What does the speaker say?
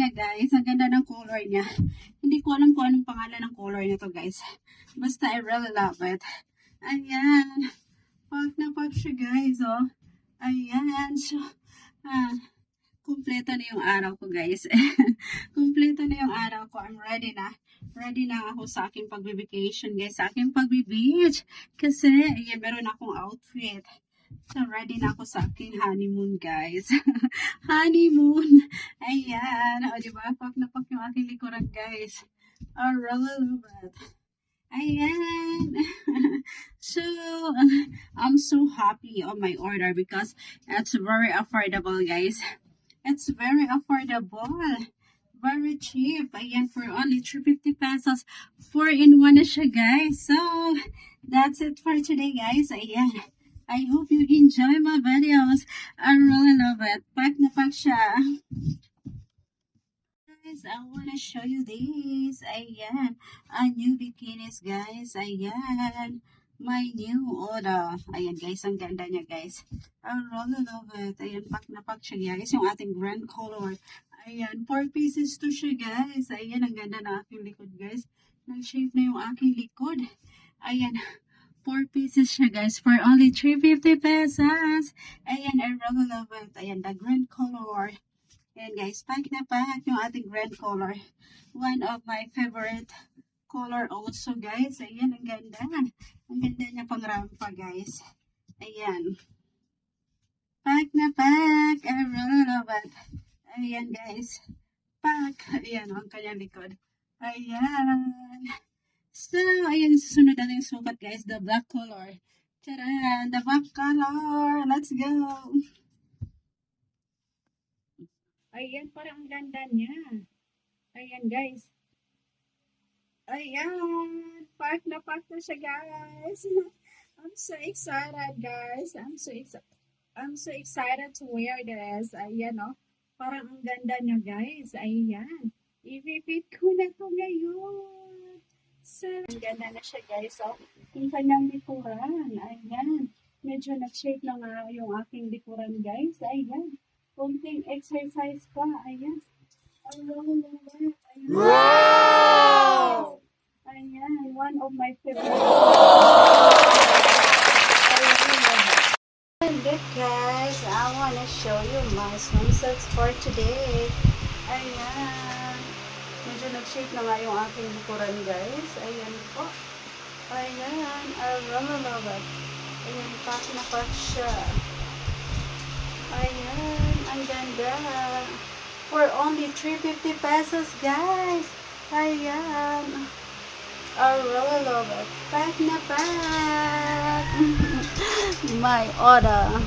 niya guys. Ang ganda ng color niya. Hindi ko alam kung anong pangalan ng color nito guys. Basta I really love it. Ayan. Pag na pag siya guys, oh. Ayan. So, kumpleto na yung araw ko guys. Kumpleto na yung araw ko. I'm ready na. Ready na ako sa aking pag-vacation guys. Sa aking pag-beach. Kasi, ayan, meron akong outfit. So, ready na ako sa aking honeymoon, guys. Honeymoon. Ayan. O, diba? Pak na pak yung aking likuran, guys. I really love it. Ayan. So, I'm so happy on my order because it's very affordable, guys. It's very affordable. Very cheap. Ayan, for only 350 pesos. 4-in-1 na siya, guys. So, that's it for today, guys. Ayan. I hope you enjoy my videos. I really love it. Pack na pack siya. Guys, I want to show you this. Ayan. A new bikinis, guys. Ayan. My new order. Ayan, guys. Ang ganda niya, guys. I really love it. Ayan, pack na pack siya, guys. Yung ating grand color. Ayan, 4 pieces to siya, guys. Ayan, ang ganda na aking likod, guys. Nag-shape na yung aking likod. Ayan. 4 pieces siya guys for only 350 pesos. Ayan, I really love it. Ayan, the green color. Ayan guys, pack na pack yung ating green color. One of my favorite color also guys. Ayan, ang ganda. Ang ganda niya pang rampa guys. Ayan. Pack na pack. I really love it. Ayan guys. Pack. Ayan, ang kanyang likod. Ayan. So, ayan, susunod na yung sukat, guys. The black color. Tcharan! The black color! Let's go! Ayan, parang ang ganda niya. Ayan, guys. Ayan! Park na siya, guys. I'm so excited, guys. I'm so excited to wear this. Ayan, oh. Parang ang ganda niya, guys. Ayan. I-repeat ko na to ngayon. So, ang ganda na siya guys. So, yung kanyang likuran. Ayan. Medyo nag-shape na nga yung aking likuran guys. Ayan. Kunting exercise pa. Ayan. Ayan. Wow! Ayan. One of my favorite. And look guys. I wanna show you my swimsuits for today. Ayan. Medyo nag-shape na nga yung aking likuran guys. Ayan po. Ayan. I really love it. Ayan. Pack na pack siya. Ayan. Ang ganda. For only 350 pesos guys. Ayan. I really love it. Pack na pack. My order.